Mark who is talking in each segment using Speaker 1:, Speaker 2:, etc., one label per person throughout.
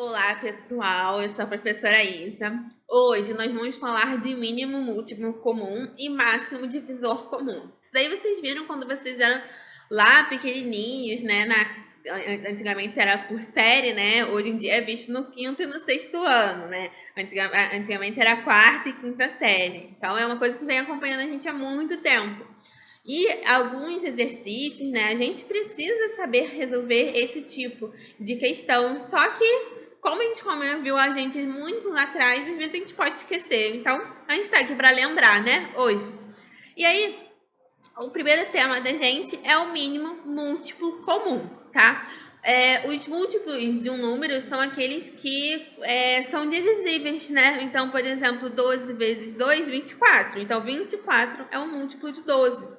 Speaker 1: Olá, pessoal, eu sou a professora Isa. Hoje nós vamos falar de mínimo múltiplo comum e máximo divisor comum. Isso daí vocês viram quando vocês eram lá pequenininhos, né? Antigamente era por série, né? Hoje em dia é visto no quinto e no sexto ano, né? Antigamente era quarta e quinta série. Então é uma coisa que vem acompanhando a gente há muito tempo. E alguns exercícios, né, a gente precisa saber resolver esse tipo de questão, só que, como a gente viu a gente muito lá atrás, às vezes a gente pode esquecer. Então, a gente tá aqui para lembrar, né, hoje. E aí, o primeiro tema da gente é o mínimo múltiplo comum, tá? Os múltiplos de um número são aqueles que são divisíveis, né? Então, por exemplo, 12 vezes 2, 24. Então, 24 é um múltiplo de 12.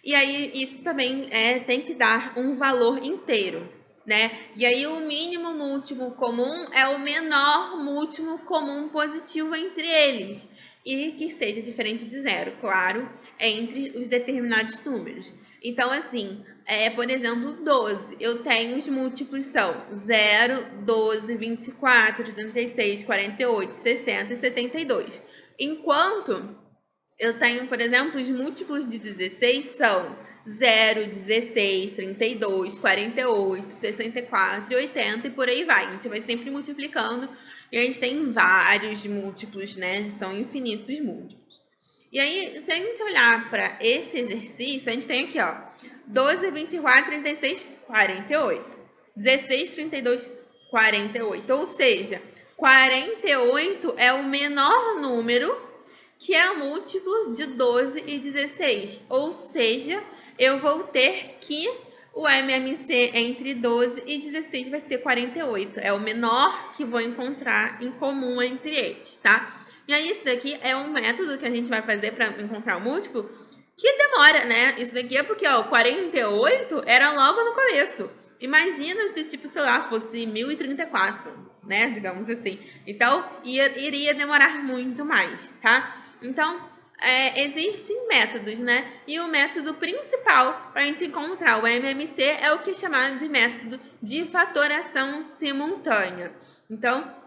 Speaker 1: E aí, isso também tem que dar um valor inteiro, né? E aí, o mínimo múltiplo comum é o menor múltiplo comum positivo entre eles. E que seja diferente de zero, claro, entre os determinados números. Então, assim, por exemplo, 12. Eu tenho os múltiplos são 0, 12, 24, 36, 48, 60 e 72. Enquanto eu tenho, por exemplo, os múltiplos de 16 são 0, 16, 32, 48, 64 e 80 e por aí vai. A gente vai sempre multiplicando e a gente tem vários múltiplos, né? São infinitos múltiplos. E aí, se a gente olhar para esse exercício, a gente tem aqui, ó, 12, 24, 36, 48. 16, 32, 48. Ou seja, 48 é o menor número que é múltiplo de 12 e 16. Ou seja, eu vou ter que o MMC entre 12 e 16 vai ser 48. É o menor que vou encontrar em comum entre eles, tá? E aí, isso daqui é um método que a gente vai fazer para encontrar o múltiplo que demora, né? Isso daqui é porque, ó, 48 era logo no começo. Imagina se, tipo, sei lá, fosse 1034, né? Digamos assim. Então, iria demorar muito mais, tá? Então, existem métodos, né? E o método principal para a gente encontrar o MMC é o que é chamado de método de fatoração simultânea. Então,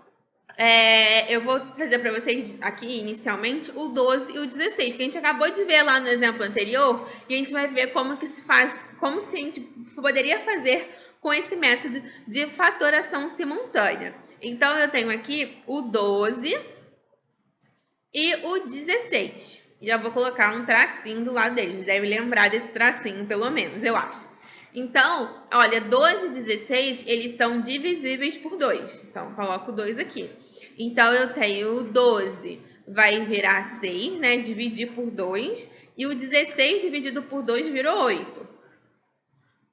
Speaker 1: eu vou trazer para vocês aqui, inicialmente, o 12 e o 16, que a gente acabou de ver lá no exemplo anterior, e a gente vai ver como que se faz, como se a gente poderia fazer com esse método de fatoração simultânea. Então, eu tenho aqui o 12 e o 16. Já vou colocar um tracinho do lado deles. Deve lembrar desse tracinho, pelo menos, eu acho. Então, olha, 12 e 16, eles são divisíveis por 2. Então, coloco 2 aqui. Então, eu tenho o 12, vai virar 6, né? Dividir por 2. E o 16 dividido por 2 virou 8.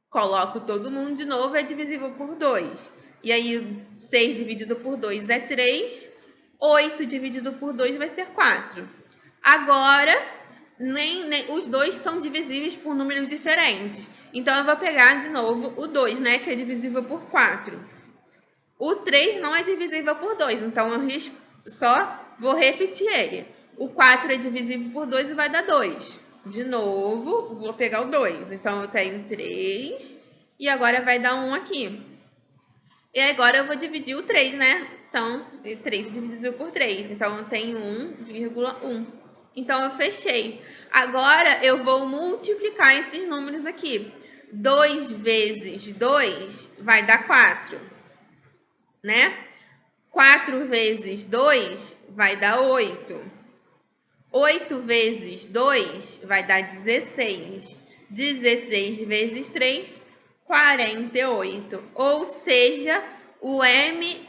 Speaker 1: Coloco todo mundo de novo, é divisível por 2. E aí, 6 dividido por 2 é 3. 8 dividido por 2 vai ser 4. Agora, nem os dois são divisíveis por números diferentes. Então, eu vou pegar de novo o 2, né? Que é divisível por 4. O 3 não é divisível por 2, então eu só vou repetir ele. O 4 é divisível por 2 e vai dar 2. De novo, vou pegar o 2. Então, eu tenho 3 e agora vai dar 1 aqui. E agora eu vou dividir o 3, né? Então, 3 dividido por 3. Então, eu tenho 1,1. Então, eu fechei. Agora, eu vou multiplicar esses números aqui. 2 vezes 2 vai dar 4, né? 4 vezes 2 vai dar 8. 8 vezes 2 vai dar 16. 16 vezes 3, 48. Ou seja, o MMC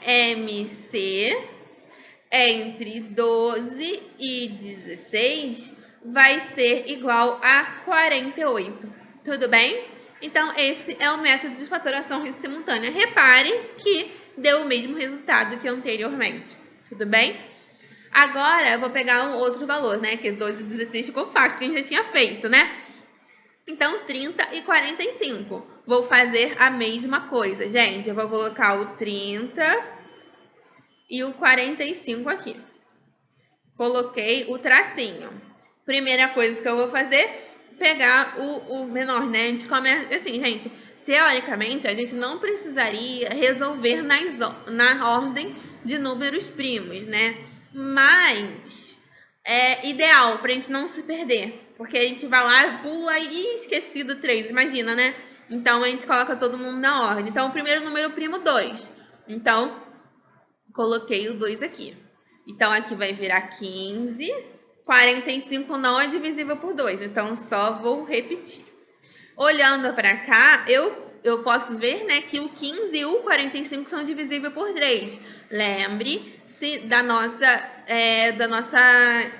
Speaker 1: entre 12 e 16 vai ser igual a 48. Tudo bem? Então, esse é o método de fatoração simultânea. Repare que deu o mesmo resultado que anteriormente. Tudo bem? Agora, eu vou pegar um outro valor, né? Que 12 e 16 ficou fácil, que a gente já tinha feito, né? Então, 30 e 45. Vou fazer a mesma coisa, gente. Eu vou colocar o 30 e o 45 aqui. Coloquei o tracinho. Primeira coisa que eu vou fazer, pegar o menor, né? A gente começa assim, gente. teoricamente, a gente não precisaria resolver na ordem de números primos, né? Mas é ideal pra gente não se perder, porque a gente vai lá, pula e esqueci do 3, imagina, né? Então, a gente coloca todo mundo na ordem. Então, o primeiro número primo, 2. Então, coloquei o 2 aqui. Então, aqui vai virar 15. 45 não é divisível por 2, então só vou repetir. Olhando para cá, eu posso ver, né, que o 15 e o 45 são divisíveis por 3. Lembre-se da nossa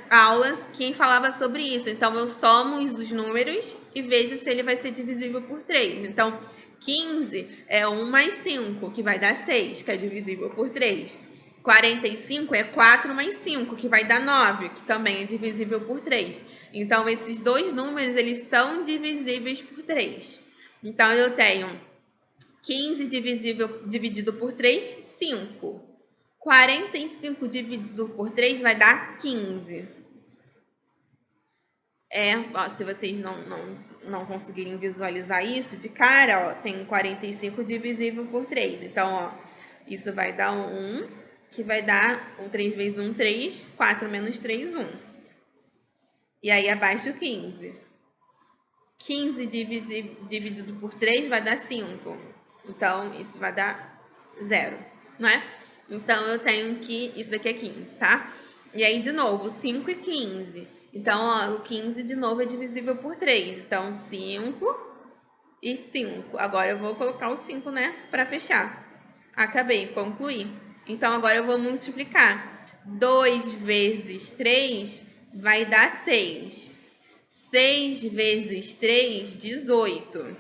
Speaker 1: aula que falava sobre isso. Então, eu somo os números e vejo se ele vai ser divisível por 3. Então, 15 é 1 mais 5, que vai dar 6, que é divisível por 3. 45 é 4 mais 5, que vai dar 9, que também é divisível por 3. Então, esses dois números, eles são divisíveis por 3. Então, eu tenho 15 dividido por 3, 5. 45 dividido por 3 vai dar 15. Ó, se vocês não conseguirem visualizar isso de cara, ó, tem 45 divisível por 3. Então, ó, isso vai dar 1, que vai dar 3 vezes 1, 3, 4 menos 3, 1. E aí, abaixo, 15. 15 dividido por 3 vai dar 5. Então, isso vai dar 0, não é? Então, eu tenho que... Isso daqui é 15, tá? E aí, de novo, 5 e 15. Então, ó, o 15, de novo, é divisível por 3. Então, 5 e 5. Agora, eu vou colocar o 5, né? Pra fechar. Acabei, concluí. Então, agora eu vou multiplicar. 2 vezes 3 vai dar 6. 6 vezes 3, 18.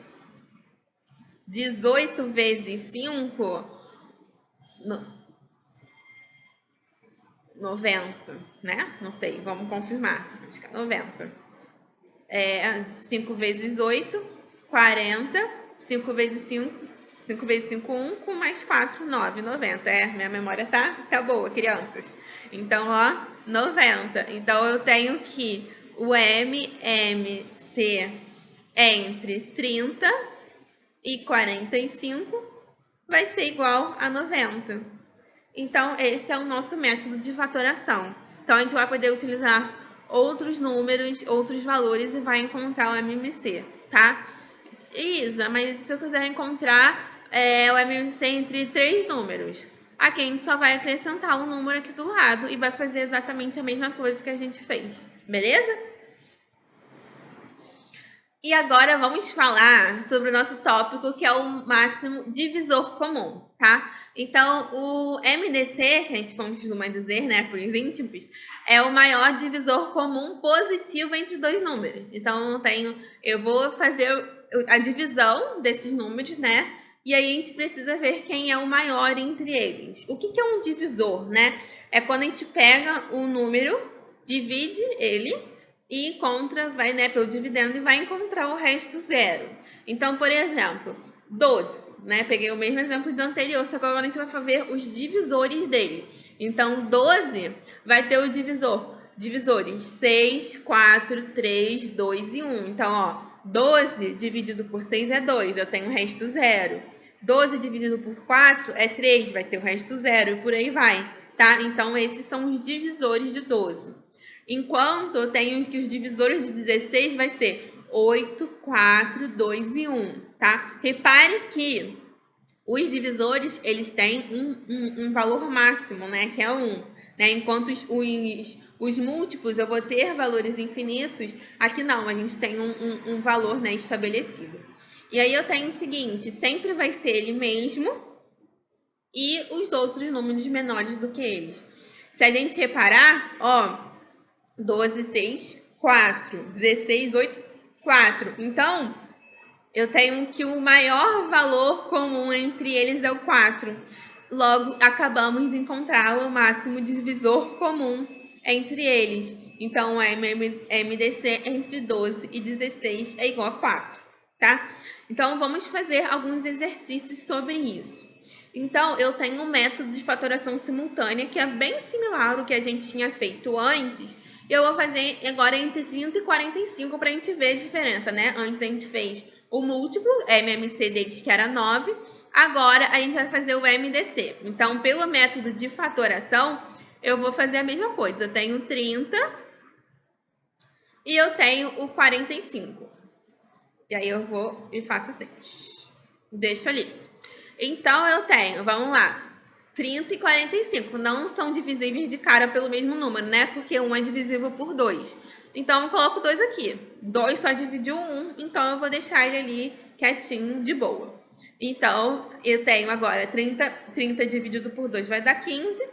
Speaker 1: 18 vezes 5, 90, né? Não sei, vamos confirmar. Acho que é 90. 5 vezes 8, 40. 5 vezes 5, 5 vezes 5, 1, com mais 4, 9, 90. Minha memória tá boa, crianças. Então, ó, 90. Então, eu tenho que o MMC entre 30 e 45 vai ser igual a 90. Então, esse é o nosso método de fatoração. Então, a gente vai poder utilizar outros números, outros valores e vai encontrar o MMC, tá? Isa, mas se eu quiser encontrar o MMC entre 3 números, aqui a gente só vai acrescentar um número aqui do lado e vai fazer exatamente a mesma coisa que a gente fez, beleza? E agora vamos falar sobre o nosso tópico, que é o máximo divisor comum, tá? Então, o MDC, que a gente costuma dizer, né, por os íntimos, é o maior divisor comum positivo entre dois números. Então, eu vou fazer a divisão desses números, né? E aí a gente precisa ver quem é o maior entre eles. O que é um divisor, né? É quando a gente pega o número, divide ele e encontra, vai, né, pelo dividendo e vai encontrar o resto zero. Então, por exemplo, 12, né? Peguei o mesmo exemplo do anterior, só que agora a gente vai ver os divisores dele. Então, 12 vai ter o divisores 6, 4, 3, 2 e 1. Então, ó, 12 dividido por 6 é 2, eu tenho o resto zero. 12 dividido por 4 é 3, vai ter o resto zero e por aí vai, tá? Então, esses são os divisores de 12. Enquanto eu tenho que os divisores de 16 vai ser 8, 4, 2 e 1, tá? Repare que os divisores, eles têm um valor máximo, né? Que é 1. Né? Enquanto os múltiplos eu vou ter valores infinitos, aqui não, a gente tem um valor, né, estabelecido. E aí eu tenho o seguinte, sempre vai ser ele mesmo e os outros números menores do que eles. Se a gente reparar, ó, 12, 6, 4. 16, 8, 4. Então, eu tenho que o maior valor comum entre eles é o 4. Logo, acabamos de encontrar o máximo divisor comum entre eles. Então, o MDC entre 12 e 16 é igual a 4, tá? Então, vamos fazer alguns exercícios sobre isso. Então, eu tenho um método de fatoração simultânea que é bem similar ao que a gente tinha feito antes. Eu vou fazer agora entre 30 e 45 para a gente ver a diferença, né? Antes a gente fez o múltiplo, MMC deles que era 9. Agora, a gente vai fazer o MDC. Então, pelo método de fatoração, eu vou fazer a mesma coisa. Eu tenho 30 e eu tenho o 45. E aí, eu vou e faço assim. Deixo ali. Então, eu tenho, vamos lá, 30 e 45. Não são divisíveis de cara pelo mesmo número, né? Porque 1 é divisível por 2. Então, eu coloco 2 aqui. 2 só dividiu 1, então eu vou deixar ele ali quietinho, de boa. Então, eu tenho agora 30 dividido por 2 vai dar 15.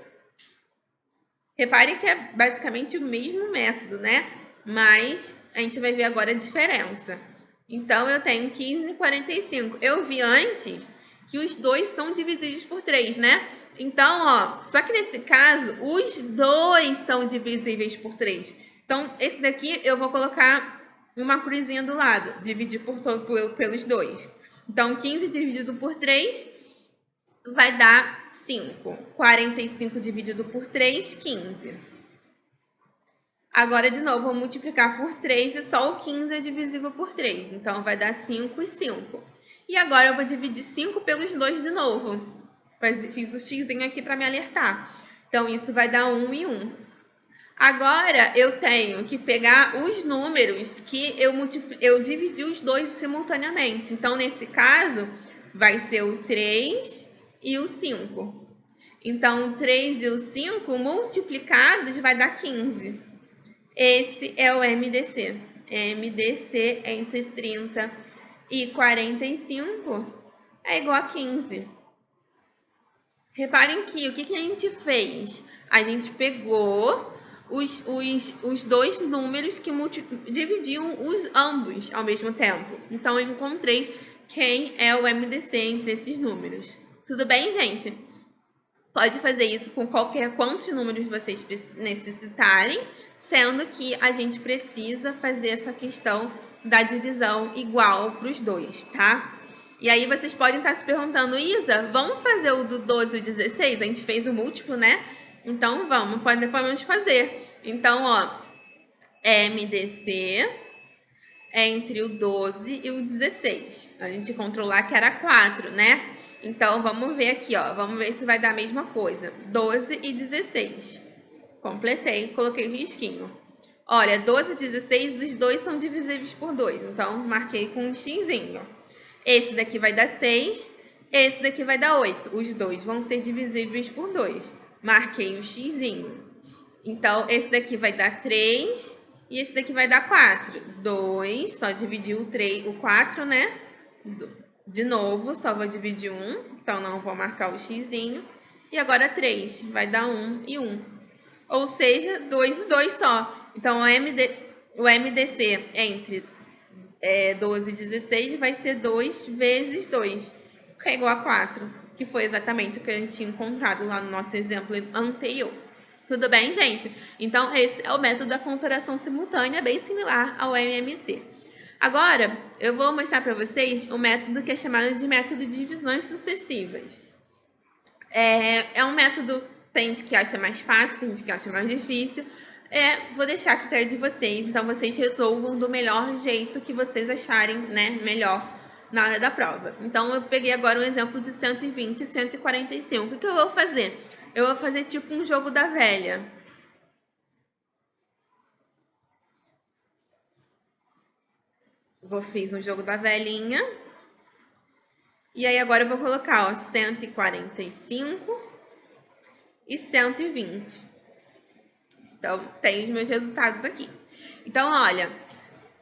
Speaker 1: Reparem que é basicamente o mesmo método, né? Mas a gente vai ver agora a diferença. Então, eu tenho 15 e 45. Eu vi antes que os dois são divisíveis por 3, né? Então, ó, só que nesse caso, os dois são divisíveis por 3. Então, esse daqui eu vou colocar uma cruzinha do lado, dividir pelos dois. Então, 15 dividido por 3 vai dar 5. 45 dividido por 3, 15. Agora, de novo, vou multiplicar por 3 e só o 15 é divisível por 3. Então, vai dar 5 e 5. E agora, eu vou dividir 5 pelos 2 de novo. Fiz o xzinho aqui para me alertar. Então, isso vai dar 1 e 1. Agora, eu tenho que pegar os números que eu dividi os dois simultaneamente. Então, nesse caso, vai ser o 3 e o 5. Então, o 3 e o 5 multiplicados vai dar 15. Esse é o MDC. MDC entre 30 e 45 é igual a 15. Reparem que o que a gente fez? A gente pegou os dois números que dividiam ambos ao mesmo tempo. Então, eu encontrei quem é o MDC entre esses números. Tudo bem, gente? Pode fazer isso com quantos números vocês necessitarem, sendo que a gente precisa fazer essa questão da divisão igual para os dois, tá? E aí vocês podem estar se perguntando, Isa, vamos fazer o do 12 e o 16? A gente fez o múltiplo, né? Então, podemos fazer. Então, ó, MDC entre o 12 e o 16. A gente encontrou lá que era 4, né? Então, vamos ver aqui, ó. Vamos ver se vai dar a mesma coisa. 12 e 16. Completei, coloquei o risquinho. Olha, 12 e 16, os dois são divisíveis por 2. Então, marquei com um xzinho. Esse daqui vai dar 6, esse daqui vai dar 8. Os dois vão ser divisíveis por 2. Marquei o xzinho. Então, esse daqui vai dar 3 e esse daqui vai dar 4. 2, só dividir o 4, né? De novo, só vou dividir 1, então não vou marcar o xzinho. E agora 3, vai dar 1 e 1. Ou seja, 2 e 2 só. Então, o MDC entre 12 e 16 vai ser 2 vezes 2, que é igual a 4, que foi exatamente o que a gente tinha encontrado lá no nosso exemplo anterior. Tudo bem, gente? Então, esse é o método da fatoração simultânea, bem similar ao MMC. Agora, eu vou mostrar para vocês o método que é chamado de método de divisões sucessivas. É um método, tem gente que acha mais fácil, tem gente que acha mais difícil. Vou deixar a critério de vocês, então vocês resolvam do melhor jeito que vocês acharem, né, melhor na hora da prova. Então, eu peguei agora um exemplo de 120 e 145. O que eu vou fazer? Eu vou fazer tipo um jogo da velha. Fiz um jogo da velhinha. E aí, agora eu vou colocar, ó, 145 e 120. Então, tem os meus resultados aqui. Então, olha,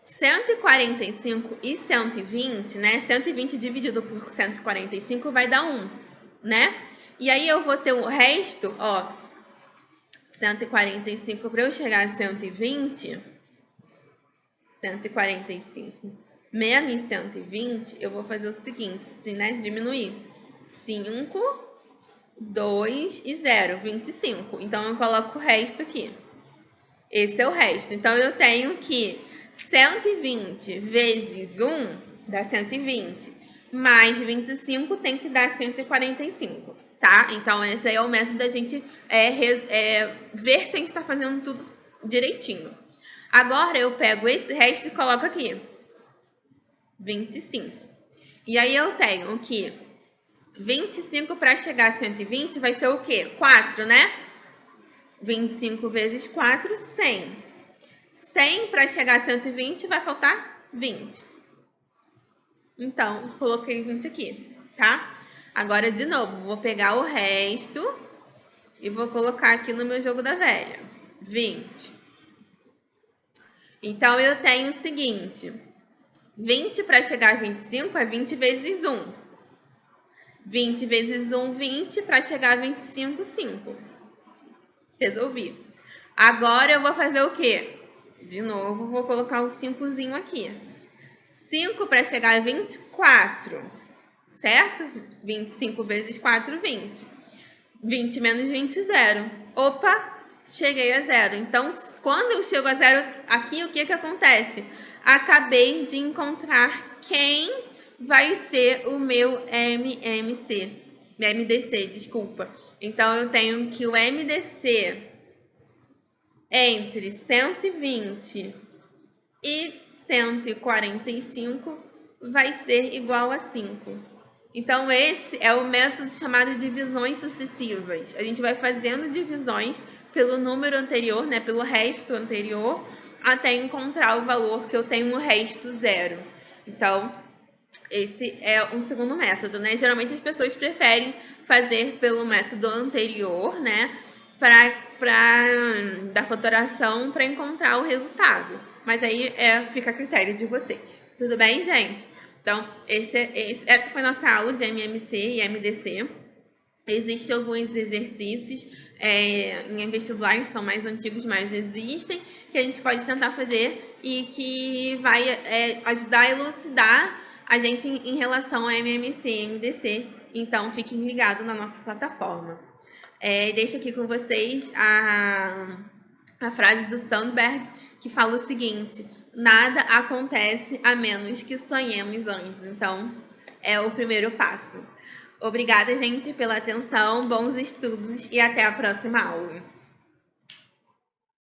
Speaker 1: 145 e 120, né? 120 dividido por 145 vai dar 1, né? E aí, eu vou ter o resto, ó, 145 para eu chegar a 120, 145 menos 120, eu vou fazer o seguinte, né? Diminuir 5, 2 e 0, 25. Então, eu coloco o resto aqui. Esse é o resto. Então, eu tenho que 120 vezes 1 dá 120. Mais 25 tem que dar 145, tá? Então, esse aí é o método da gente ver se a gente está fazendo tudo direitinho. Agora, eu pego esse resto e coloco aqui. 25. E aí eu tenho que 25 para chegar a 120 vai ser o quê? 4, né? 25 vezes 4, 100. 100 para chegar a 120 vai faltar 20. Então, coloquei 20 aqui, tá? Agora, de novo, vou pegar o resto e vou colocar aqui no meu jogo da velha. 20. Então, eu tenho o seguinte. 20 para chegar a 25 é 20 vezes 1. 20 vezes 1, 20. Para chegar a 25, 5. Resolvi. Agora eu vou fazer o quê? De novo, vou colocar o 5zinho aqui. 5 para chegar a 24, certo? 25 vezes 4, 20. 20 menos 20, 0. Opa, cheguei a 0. Então, quando eu chego a 0 aqui, o que acontece? Acabei de encontrar quem vai ser o meu MDC, desculpa. Então, eu tenho que o MDC entre 120 e 145 vai ser igual a 5. Então, esse é o método chamado de divisões sucessivas. A gente vai fazendo divisões pelo número anterior, né, pelo resto anterior, até encontrar o valor que eu tenho no resto 0. Então, esse é um segundo método, né? Geralmente as pessoas preferem fazer pelo método anterior, né, da fatoração para encontrar o resultado. Mas aí fica a critério de vocês. Tudo bem, gente? Então, essa foi nossa aula de MMC e MDC. Existem alguns exercícios em vestibulares, são mais antigos, mas existem, que a gente pode tentar fazer e que vai ajudar a elucidar a gente em relação a MMC e MDC. Então, fiquem ligados na nossa plataforma. Deixo aqui com vocês a frase do Sandberg, que fala o seguinte: nada acontece a menos que sonhemos antes. Então, é o primeiro passo. Obrigada, gente, pela atenção, bons estudos e até a próxima aula.